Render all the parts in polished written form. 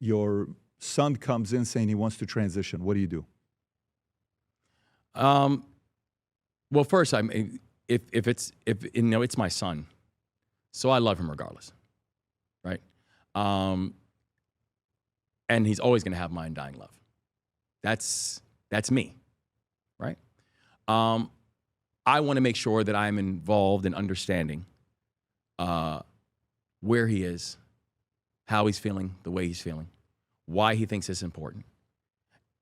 your son comes in saying he wants to transition, what do you do? Well, first, it's my son, so I love him regardless, right? And he's always going to have my undying love. That's me, right? I want to make sure that I'm involved in understanding where he is, how he's feeling, the way he's feeling, why he thinks it's important.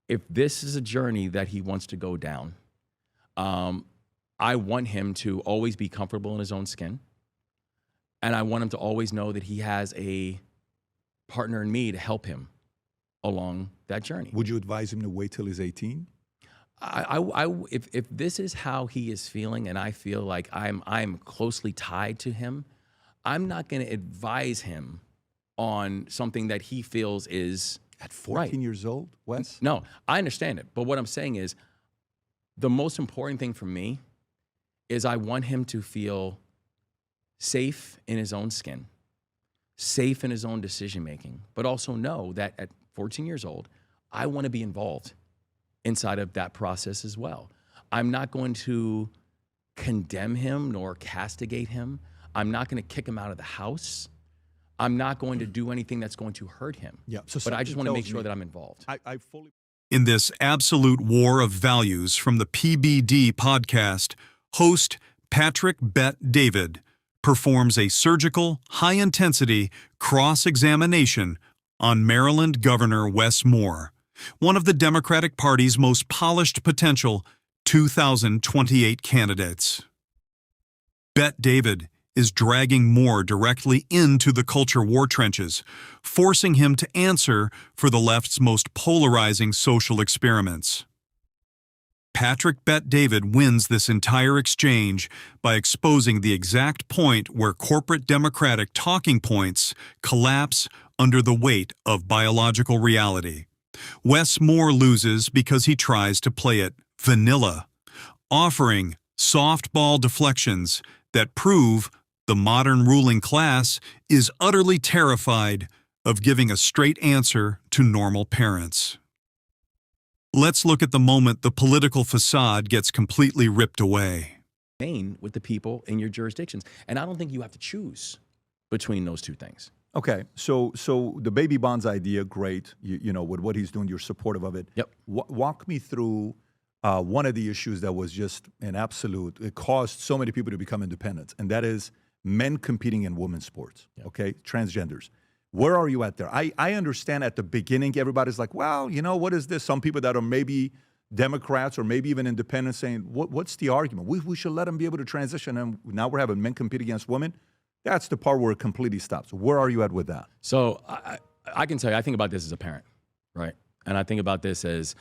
If this is a journey that he wants to go down, I want him to always be comfortable in his own skin. And I want him to always know that he has a partner in me to help him along that journey. Would you advise him to wait till he's 18? If this is how he is feeling and I feel like I'm closely tied to him, I'm not going to advise him on something that he feels is at 14 years old, Wes? No, I understand it. But what I'm saying is the most important thing for me is I want him to feel safe in his own skin, safe in his own decision-making, but also know that at 14 years old, I want to be involved inside of that process as well. I'm not going to condemn him nor castigate him. I'm not going to kick him out of the house. I'm not going to do anything that's going to hurt him. Yeah. But I just want to make sure that I'm involved. In this absolute war of values from the PBD podcast, host Patrick Bet David performs a surgical, high-intensity cross-examination on Maryland Governor Wes Moore, one of the Democratic Party's most polished potential 2028 candidates. Bet David is dragging Moore directly into the culture war trenches, forcing him to answer for the left's most polarizing social experiments. Patrick Bet David wins this entire exchange by exposing the exact point where corporate Democratic talking points collapse under the weight of biological reality. Wes Moore loses because he tries to play it vanilla, offering softball deflections that prove the modern ruling class is utterly terrified of giving a straight answer to normal parents. Let's look at the moment the political facade gets completely ripped away. With the people in your jurisdictions. And I don't think you have to choose between those two things. Okay, so the baby bonds idea, great. You know, with what he's doing, you're supportive of it. Yep. Walk me through one of the issues that was just an absolute, it caused so many people to become independent, and that is men competing in women's sports, Yep. okay, transgenders. Where are you at there? I understand at the beginning, everybody's like, well, you know, what is this? Some people that are maybe Democrats or maybe even independents saying, what's the argument? We should let them be able to transition, and now we're having men compete against women. That's the part where it completely stops. Where are you at with that? So I can tell you, I think about this as a parent, right? And I think about this as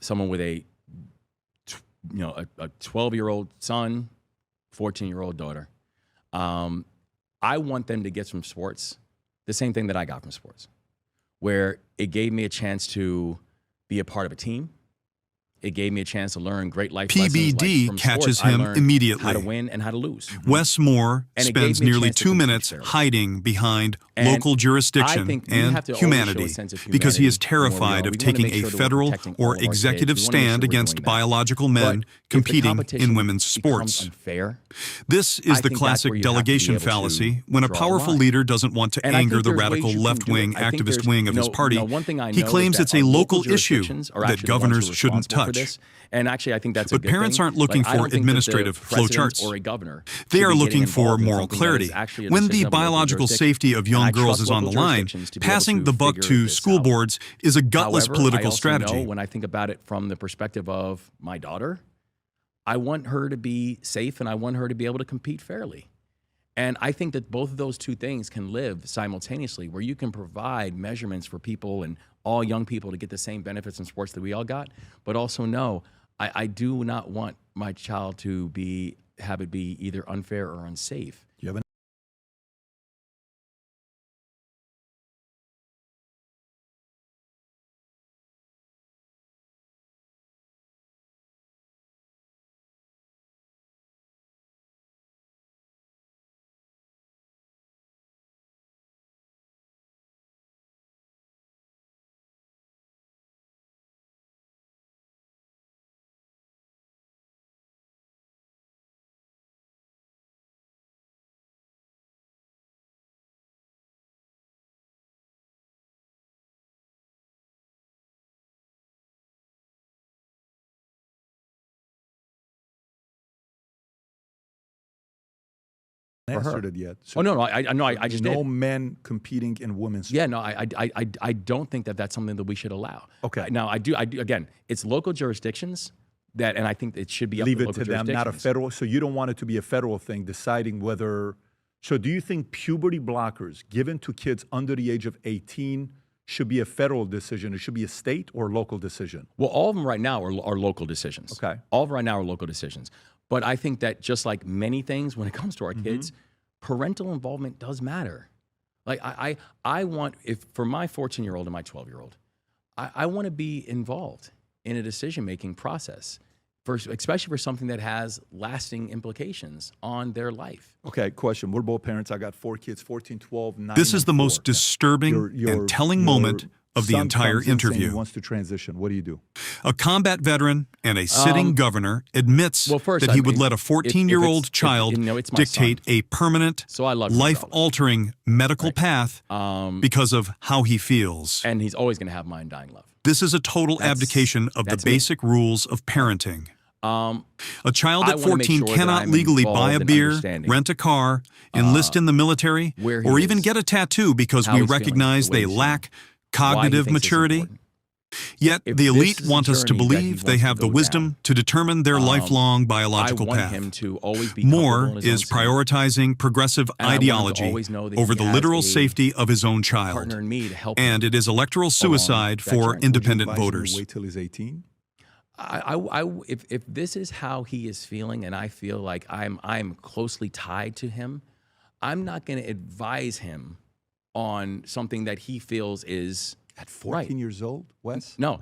someone with a 12-year-old son, 14-year-old daughter. I want them to get from sports the same thing that I got from sports, where it gave me a chance to be a part of a team. It gave me a chance to learn great life lessons. PBD from catches sports, him immediately. How to win and how to lose. Wes Moore And it spends gave me a nearly chance to 2 compete minutes fairly. hiding behind And local I jurisdiction think we and have to always humanity, show a sense of because he is humanity in where we terrified are. of We wanna taking make a sure that we're federal protecting all or of our kids. executive We wanna make sure stand we're against doing that. biological men But if the competing in competition women's becomes sports. unfair, This I is the think that's classic where you have to be delegation able to fallacy when a draw a powerful line. leader doesn't want to And I anger think the there's ways radical you can do it. left-wing I think activist there's, wing of his party. one thing I He know claims is that it's a our local issue jurisdictions are that actually the ones who governors are shouldn't responsible for touch. this. And actually, I think that's a But good parents thing. aren't looking I for don't think that the administrative president flowcharts. or a governor They should are be looking getting for involved in moral something that clarity. is actually a When decision the of a local biological jurisdiction. safety of And young I girls trust is on the local line, jurisdictions to be able passing to the buck figure to this school out. boards is a gutless However, political I also strategy. know when I think about it from the perspective of my daughter, I want her to be safe and I want her to be able to compete fairly. And I think that both of those two things can live simultaneously, where you can provide measurements for people and all young people to get the same benefits in sports that we all got, but also know I do not want my child to have it be either unfair or unsafe. Do you have for her. Answered it yet. So Oh no, I just no did. men competing in women's. Yeah, no, I don't think that that's something that we should allow. Okay. Now I do. Again, it's local jurisdictions that, and I think it should be up Leave to it local to them, not a jurisdictions. federal. So you don't want it to be a federal thing deciding whether. So do you think puberty blockers given to kids under the age of 18 should be a federal decision? It should be a state or local decision? Well, all of them right now are local decisions. Okay. All of them right now are local decisions. But I think that just like many things when it comes to our kids, parental involvement does matter. Like I want, if for my 14-year-old and my 12-year-old, I want to be involved in a decision-making process, especially for something that has lasting implications on their life. Okay, question. We're both parents. I got 4 kids, 14, 12, 9, This is and the 4. most disturbing and telling moment of the son entire comes in saying interview. He wants to transition. What do you do? A combat veteran and a sitting governor admits well, first, that he I would mean, let a if 14-year-old it's- child it's my dictate son. a permanent, So I love him regardless. life-altering medical path because of how he feels. And he's always going to have my undying love. This is a total abdication of the that's me. basic rules of parenting. A child I at wanna make 14 sure that cannot I'm legally buy a involved in beer, understanding, rent a car, enlist in the military, where he or even is, get a tattoo because how we he's feeling, recognize the way they he's lack why he cognitive thinks it's maturity. important. Yet If the this elite is a want us to journey that he believe they wants to have the go wisdom down, to determine their lifelong biological I want path. him to always be comfortable More in his own is skin. prioritizing progressive And I want him to ideology always know that over he the has literal a safety of his own child. partner in me to help And him it is electoral suicide that for journey. Would you independent Advise him to voters. Wait till he's 18. If this is how he is feeling, and I feel like I'm closely tied to him, I'm not going to advise him on something that he feels is At 14 years old, Wes? no.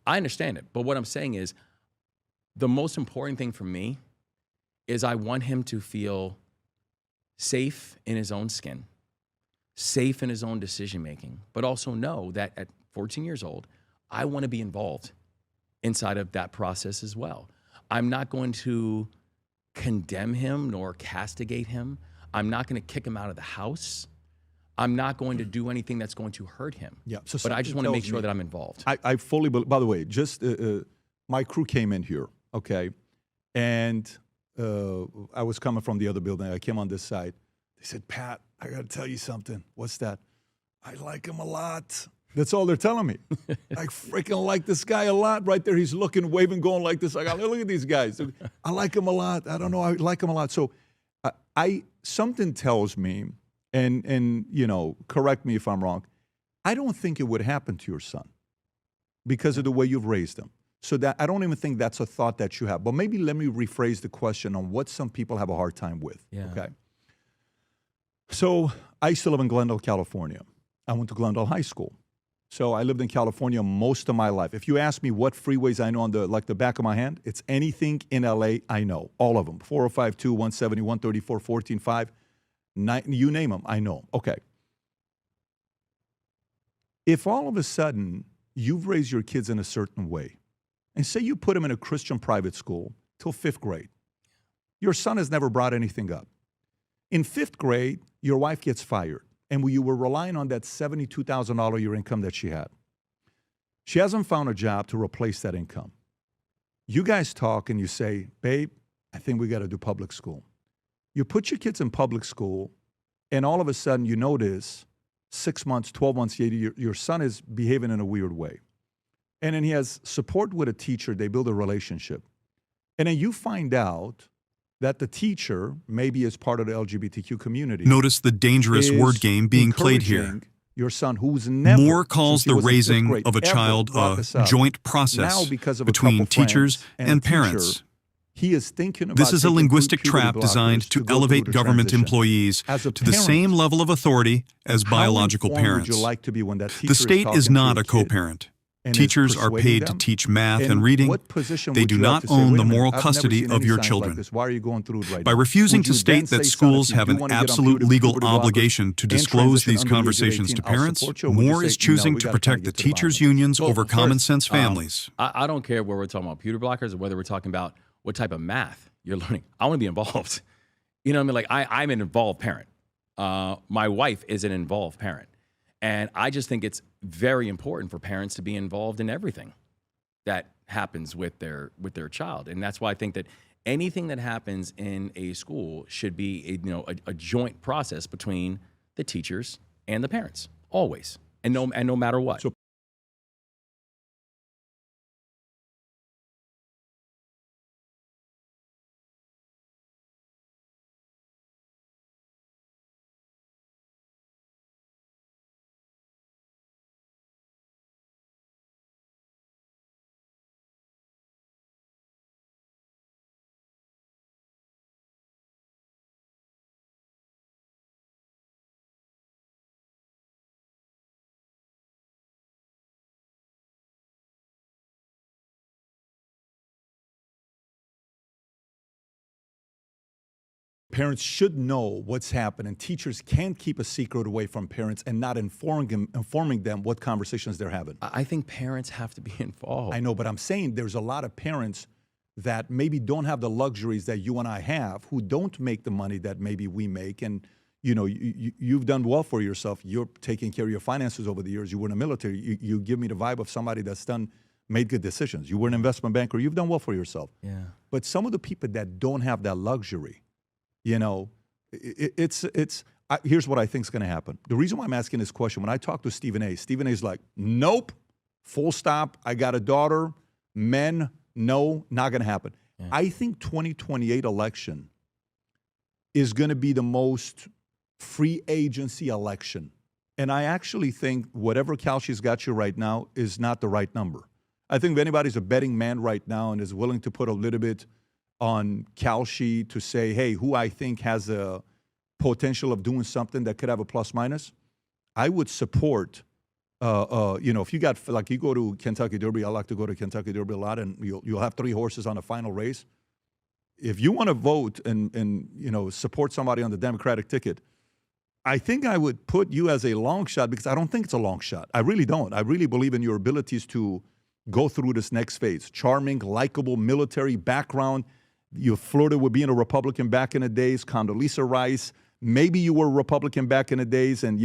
I understand it, but what I'm saying is the most important thing for me is I want him to feel safe in his own skin, safe in his own decision making, but also know that at 14 years old, I want to be involved inside of that process as well. I'm not going to condemn him nor castigate him. I'm not going to kick him out of the house. I'm not going to do anything that's going to hurt him. Yeah. So But I just want to something make tells sure me- that I'm involved. I fully believe, by the way, just my crew came in here, okay? And I was coming from the other building. I came on this side. They said, Pat, I got to tell you something. What's that? I like him a lot. That's all they're telling me. I freaking like this guy a lot. Right there, he's looking, waving, going like this. I got, look at these guys. I like him a lot. I don't know, I like him a lot. So something tells me, and you know, correct me if I'm wrong, I don't think it would happen to your son because of the way you've raised him. So that I don't even think that's a thought that you have. But maybe let me rephrase the question on what some people have a hard time with. Yeah. Okay. So I used to live in Glendale, California. I went to Glendale High School. So I lived in California most of my life. If you ask me what freeways I know on the back of my hand, it's anything in LA I know, all of them. 405, 170, 134, 14, 5, 9, you name them, I know them. Okay. If all of a sudden you've raised your kids in a certain way, and say you put them in a Christian private school till 5th grade, your son has never brought anything up. In 5th grade, your wife gets fired, and you were relying on that $72,000 a year income that she had. She hasn't found a job to replace that income. You guys talk and you say, babe, I think we got to do public school. You put your kids in public school, and all of a sudden you notice 6 months, 12 months later, your son is behaving in a weird way. And then he has support with a teacher. They build a relationship. And then you find out that the teacher, maybe as part of the LGBTQ community, Notice the dangerous is word game being played here. encouraging your son, who's never, Moore calls since he the was in fifth raising grade, of a ever child brought a this up. joint Now, process because of a between couple teachers friends and a teacher, parents. he is thinking about This is a taking linguistic puberty trap designed blockers to go through elevate the government transition. employees As a to the parent, same level of authority as biological how informed parents. would you like to be when that teacher The state is talking not to a kid co-parent. and is Teachers are persuading paid to them? teach math And and reading. what position They would do you have not to say, own "Wait the a minute, moral I've never custody seen of any your signs children. like this. Why are you going through it right By now?" refusing Would to you state then that say, "Son, schools if you have do an want to get on absolute legal puberty blockers obligation to and disclose transition these under the age of conversations 18, to I'll parents, support you," or would you Moore is say, "No, choosing we to gotta kinda protect the get to the bottom teachers' of this"? unions Well, over first, common sense families. I don't care whether we're talking about puberty blockers or whether we're talking about what type of math you're learning. I want to be involved. You know what I mean? Like I'm an involved parent. My wife is an involved parent. And I just think it's very important for parents to be involved in everything that happens with their child. And that's why I think that anything that happens in a school should be a joint process between the teachers and the parents, always. And no matter what. So parents should know what's happening. Teachers can't keep a secret away from parents and not informing them what conversations they're having. I think parents have to be involved. I know, but I'm saying there's a lot of parents that maybe don't have the luxuries that you and I have, who don't make the money that maybe we make. And you've done well for yourself. You're taking care of your finances over the years. You were in the military. You give me the vibe of somebody that's made good decisions. You were an investment banker. You've done well for yourself. Yeah. But some of the people that don't have that luxury, here's what I think is going to happen. The reason why I'm asking this question, when I talk to Stephen A's like, nope, full stop. I got a daughter. Men, no, not going to happen. Yeah. I think 2028 election is going to be the most free agency election. And I actually think whatever Kalshi's got you right now is not the right number. I think if anybody's a betting man right now and is willing to put a little bit on Kalshi to say, hey, who I think has a potential of doing something that could have a plus minus, I would support, if you got, like you go to Kentucky Derby, I like to go to Kentucky Derby a lot, and you'll have 3 horses on the final race. If you want to vote and support somebody on the Democratic ticket, I think I would put you as a long shot, because I don't think it's a long shot. I really don't. I really believe in your abilities to go through this next phase. Charming, likable, military background. You flirted with being a Republican back in the days, Condoleezza Rice. Maybe you were a Republican back in the days, and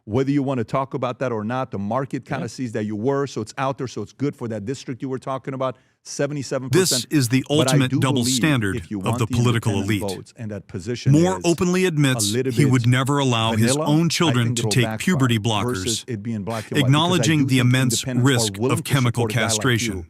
whether you want to talk about that or not, the market kind of sees that you were, so it's out there, so it's good for that district you were talking about. 77%. This is the ultimate double standard of the political elite. And that position Moore openly admits he would never allow his own children to take puberty blockers, acknowledging the immense risk of chemical castration.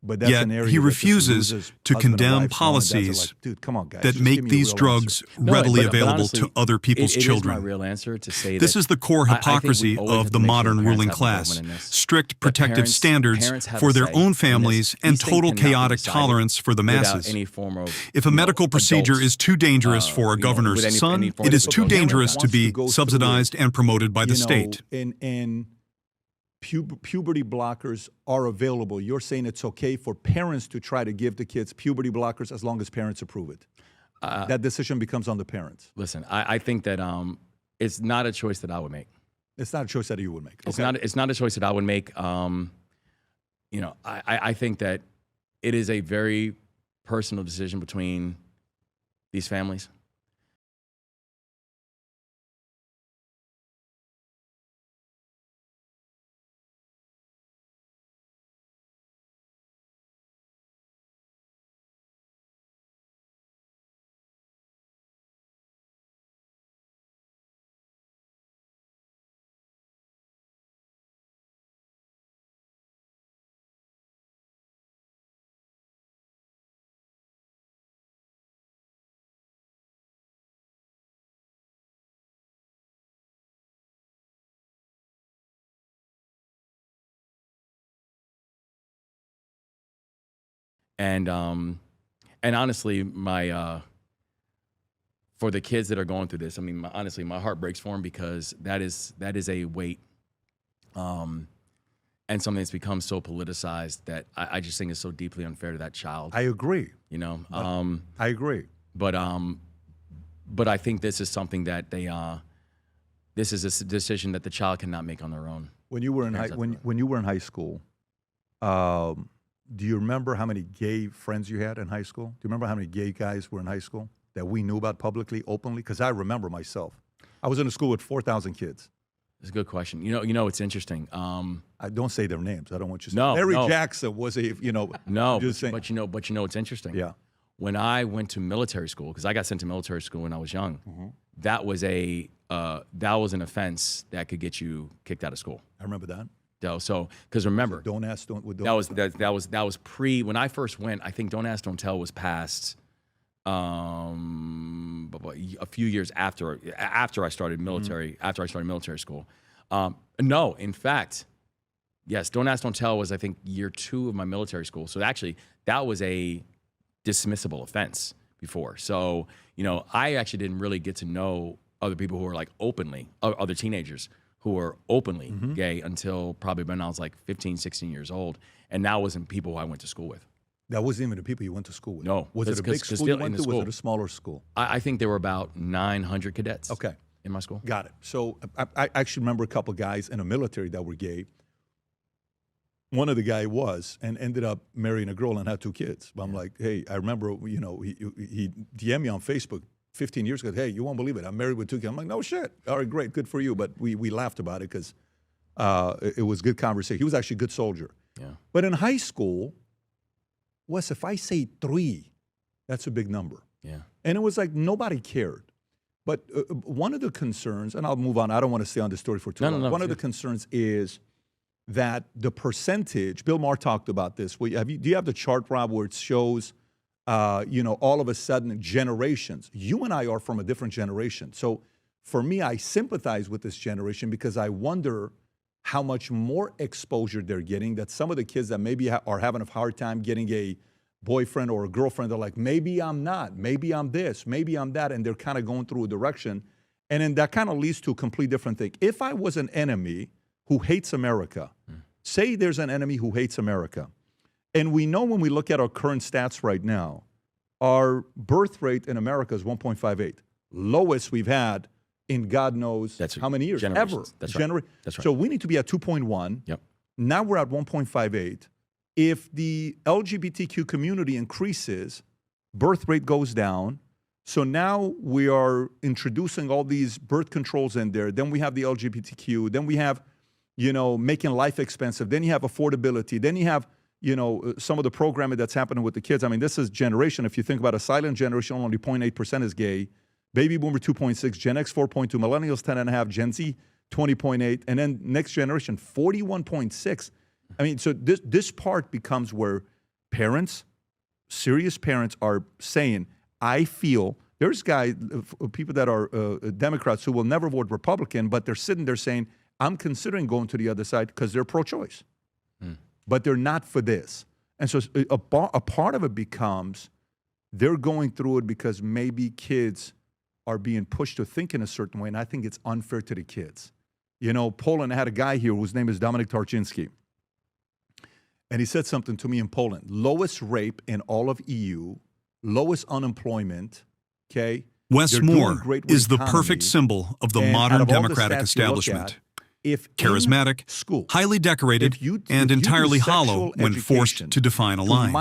But that's Yet an area he that refuses to condemn policies that make these drugs readily available to other people's children. It is my real answer to say this that is the core hypocrisy of the modern ruling class. Strict protective standards for their own families and total chaotic tolerance for the masses. If a medical procedure is too dangerous for a governor's son, it is too dangerous to be subsidized and promoted by the state. Puberty blockers are available. You're saying it's okay for parents to try to give the kids puberty blockers as long as parents approve it. That decision becomes on the parents. Listen, I think that it's not a choice that I would make. It's not a choice that you would make. Okay. It's not a choice that I would make. I think that it is a very personal decision between these families. And honestly, for the kids that are going through this, I mean, honestly, my heart breaks for them, because that is a weight, and something that's become so politicized that I just think is so deeply unfair to that child. I agree. You know, I agree. But I think this is something that this is a decision that the child cannot make on their own. When you were in when you were in high school, do you remember how many gay friends you had in high school? Do you remember how many gay guys were in high school that we knew about publicly, openly? Because I remember myself. I was in a school with 4,000 kids. It's a good question. You know, it's interesting. I don't say their names. I don't want you to say. No, Larry no. Jackson was a, No, just saying. but you know, it's interesting. Yeah. When I went to military school, because I got sent to military school when I was young, that was an offense that could get you kicked out of school. I remember that. So, because remember, Don't ask, don't. that was pre when I first went. I think Don't Ask, Don't Tell was passed a few years after I started military school. No, in fact, yes, Don't Ask, Don't Tell was, I think, year 2 of my military school. So actually, that was a dismissible offense before. So, I actually didn't really get to know other people who were like openly, other teenagers who were openly gay until probably when I was like 15, 16 years old. And that wasn't people who I went to school with. That wasn't even the people you went to school with. No. Was it a big school you went to? Was it a smaller school? I think there were about 900 cadets. Okay. In my school. Got it. So I actually remember a couple guys in the military that were gay. One of the guy was, and ended up marrying a girl and had 2 kids. But I'm like, hey, I remember, he DM'd me on Facebook 15 years ago. Hey, you won't believe it. I'm married with 2 kids. I'm like, no shit. All right, great, good for you. But we laughed about it because it was good conversation. He was actually a good soldier. Yeah. But in high school, Wes, if I say 3, that's a big number. Yeah. And it was like nobody cared. But one of the concerns, and I'll move on. I don't want to stay on this story for too long. One of the concerns is that the percentage, Bill Maher talked about this. Do you have the chart, Rob, where it shows, all of a sudden generations. You and I are from a different generation. So for me, I sympathize with this generation because I wonder how much more exposure they're getting, that some of the kids that maybe are having a hard time getting a boyfriend or a girlfriend, they're like, maybe I'm not, maybe I'm this, maybe I'm that, and they're kind of going through a direction. And then that kind of leads to a complete different thing. If I was an enemy who hates America, say there's an enemy who hates America, and we know when we look at our current stats right now, our birth rate in America is 1.58, lowest we've had in God knows how many years, ever. That's right. That's right. So we need to be at 2.1. Yep. Now we're at 1.58. If the LGBTQ community increases, birth rate goes down. So now we are introducing all these birth controls in there. Then we have the LGBTQ. Then we have, making life expensive. Then you have affordability. Then you have, some of the programming that's happening with the kids. I mean, this is generation. If you think about a silent generation, only 0.8% is gay. Baby boomer 2.6, Gen X 4.2, millennials 10.5, Gen Z 20.8, and then next generation 41.6. I mean, so this part becomes where parents, serious parents, are saying, I feel there's people that are Democrats who will never vote Republican, but they're sitting there saying, I'm considering going to the other side because they're pro-choice, but they're not for this. And so a part of it becomes they're going through it because maybe kids are being pushed to think in a certain way, and I think it's unfair to the kids. Poland had a guy here whose name is Dominik Tarczynski, and he said something to me in Poland. Lowest rape in all of EU, lowest unemployment, okay? Wes Moore is the perfect symbol of the modern Democratic establishment. Charismatic, highly decorated, and entirely hollow when forced to define a line.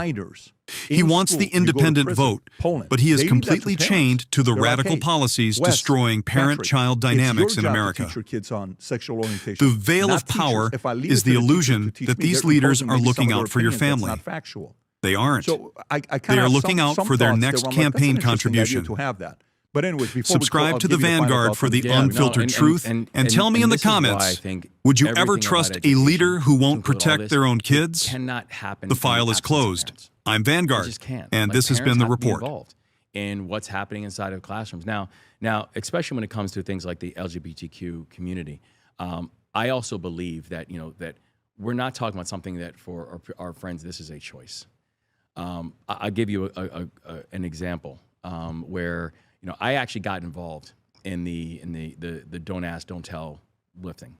He wants the independent vote, but he is completely chained to the radical policies destroying parent-child dynamics in America. The veil of power is the illusion that these leaders are looking out for your family. They aren't. They are looking out for their next campaign contribution. But anyways, subscribe to the Vanguard for the unfiltered truth, and tell me in the comments, would you ever trust a leader who won't protect their own kids? Cannot happen. The file is closed. I'm Vanguard, and this has been the report. Involved in what's happening inside of classrooms now, especially when it comes to things like the LGBTQ community, I also believe that that we're not talking about something that for our friends this is a choice. I'll give you an example where I actually got involved in the don't ask, don't tell lifting.